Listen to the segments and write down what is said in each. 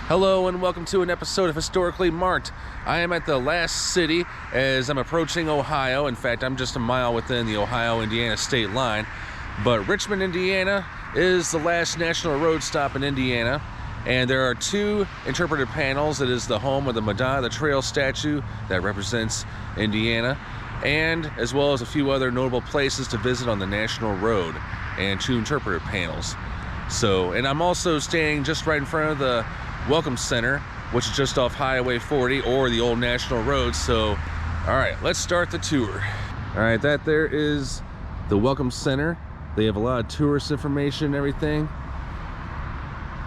Hello and welcome to an episode of Historically Marked. I am at the last city as I'm approaching Ohio. In fact, I'm just a mile within the Ohio-Indiana state line. But Richmond, Indiana is the last national road stop in Indiana. And there are two interpretive panels. It is the home of the Madonna the Trail statue that represents Indiana, and as well as a few other notable places to visit on the national road, and two interpretive panels. And I'm also standing just right in front of the Welcome Center, which is just off Highway 40 or the old national road. So, all right, let's start the tour. All right, that there is the Welcome Center. They have a lot of tourist information and everything.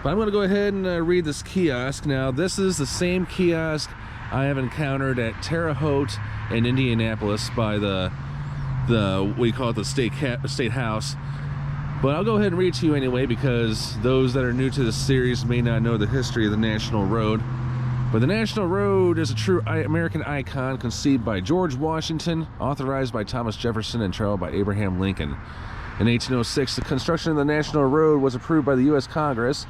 But I'm going to go ahead and read this kiosk. Now, this is the same kiosk I have encountered at Terre Haute in Indianapolis by the what do you call it, the state house. But I'll go ahead and read to you anyway, because those that are new to this series may not know the history of the National Road. But the National Road is a true American icon conceived by George Washington, authorized by Thomas Jefferson, and trailed by Abraham Lincoln. In 1806, the construction of the National Road was approved by the U.S. Congress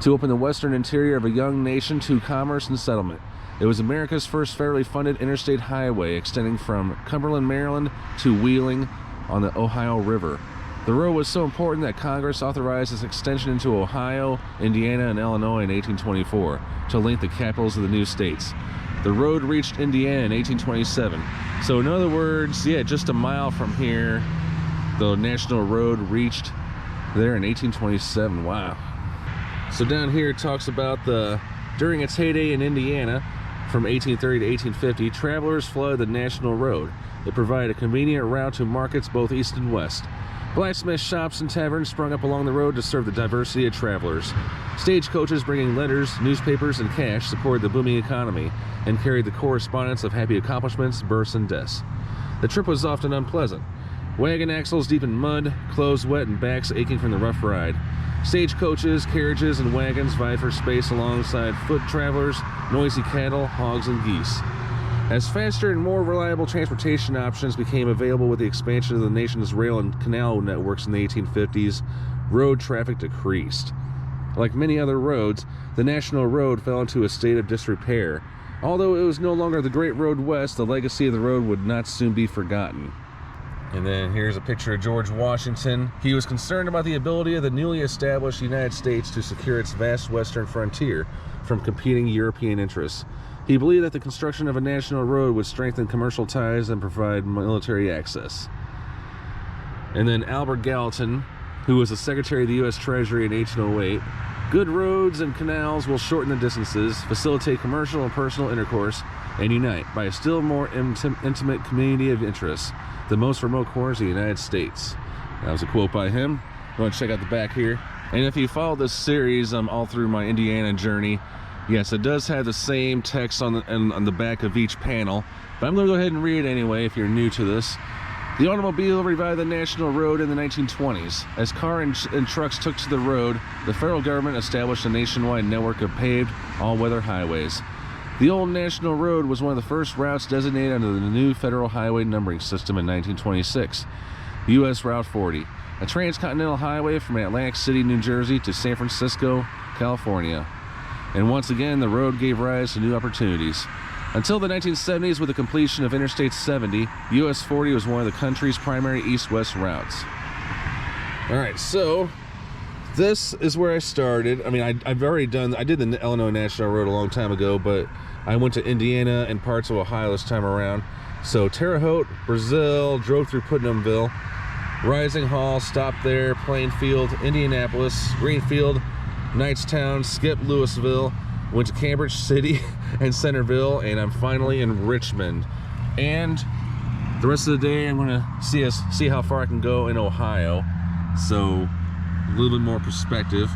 to open the western interior of a young nation to commerce and settlement. It was America's first federally funded interstate highway, extending from Cumberland, Maryland to Wheeling on the Ohio River. The road was so important that Congress authorized its extension into Ohio, Indiana, and Illinois in 1824 to link the capitals of the new states. The road reached Indiana in 1827. So in other words, yeah, just a mile from here, the National Road reached there in 1827. Wow. So down here it talks about during its heyday in Indiana, from 1830 to 1850, travelers flooded the National Road. It provided a convenient route to markets both east and west. Blacksmith shops and taverns sprung up along the road to serve the diversity of travelers. Stagecoaches bringing letters, newspapers, and cash supported the booming economy and carried the correspondence of happy accomplishments, births, and deaths. The trip was often unpleasant. Wagon axles deep in mud, clothes wet, and backs aching from the rough ride. Stagecoaches, carriages, and wagons vied for space alongside foot travelers, noisy cattle, hogs, and geese. As faster and more reliable transportation options became available with the expansion of the nation's rail and canal networks in the 1850s, road traffic decreased. Like many other roads, the National Road fell into a state of disrepair. Although it was no longer the Great Road West, the legacy of the road would not soon be forgotten. And then here's a picture of George Washington. He was concerned about the ability of the newly established United States to secure its vast western frontier from competing European interests. He believed that the construction of a national road would strengthen commercial ties and provide military access. And then Albert Gallatin, who was the Secretary of the U.S. Treasury in 1808, good roads and canals will shorten the distances, facilitate commercial and personal intercourse, and unite by a still more intimate community of interests, the most remote corners of the United States. That was a quote by him. You want to check out the back here. And if you follow this series all through my Indiana journey, yes, it does have the same text on the back of each panel, but I'm going to go ahead and read it anyway if you're new to this. The automobile revived the National Road in the 1920s. As cars and trucks took to the road, the federal government established a nationwide network of paved, all-weather highways. The old National Road was one of the first routes designated under the new federal highway numbering system in 1926, U.S. Route 40, a transcontinental highway from Atlantic City, New Jersey to San Francisco, California. And once again, the road gave rise to new opportunities. Until the 1970s, with the completion of Interstate 70, US 40 was one of the country's primary east-west routes. All right, so this is where I started. I mean, I did the Illinois National Road a long time ago, but I went to Indiana and parts of Ohio this time around. So Terre Haute, Brazil, drove through Putnamville, Rising Hall, stopped there, Plainfield, Indianapolis, Greenfield, Knightstown, skipped Louisville, went to Cambridge City and Centerville, and I'm finally in Richmond. And the rest of the day I'm gonna see how far I can go in Ohio. So a little bit more perspective.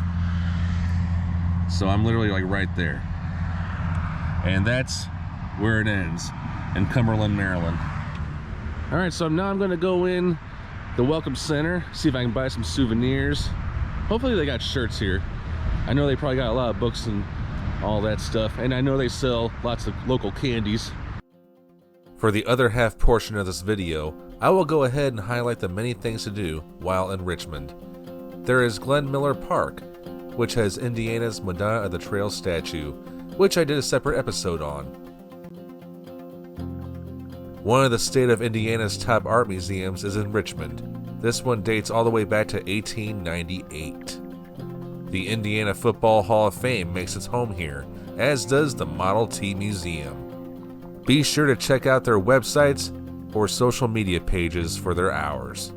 So I'm literally like right there. And that's where it ends, in Cumberland, Maryland. All right, so now I'm gonna go in the Welcome Center, see if I can buy some souvenirs. Hopefully they got shirts here. I know they probably got a lot of books and all that stuff, and I know they sell lots of local candies. For the other half portion of this video, I will go ahead and highlight the many things to do while in Richmond. There is Glen Miller Park, which has Indiana's Madonna of the Trail statue, which I did a separate episode on. One of the state of Indiana's top art museums is in Richmond. This one dates all the way back to 1898. The Indiana Football Hall of Fame makes its home here, as does the Model T Museum. Be sure to check out their websites or social media pages for their hours.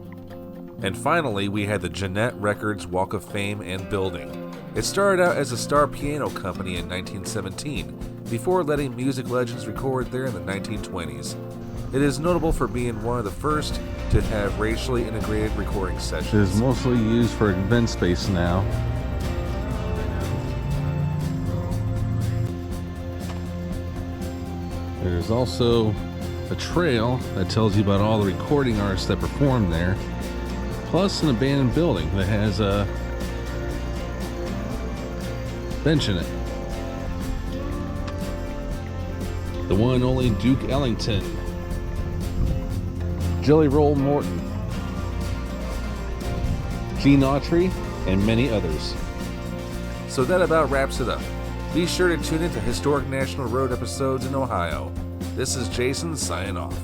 And finally, we had the Gennett Records Walk of Fame and building. It started out as a Star Piano Company in 1917, before letting music legends record there in the 1920s. It is notable for being one of the first to have racially integrated recording sessions. It is mostly used for event space now. There's also a trail that tells you about all the recording artists that performed there, plus an abandoned building that has a bench in it. The one and only Duke Ellington, Jelly Roll Morton, Gene Autry, and many others. So that about wraps it up. Be sure to tune in to Historic National Road episodes in Ohio. This is Jason signing off.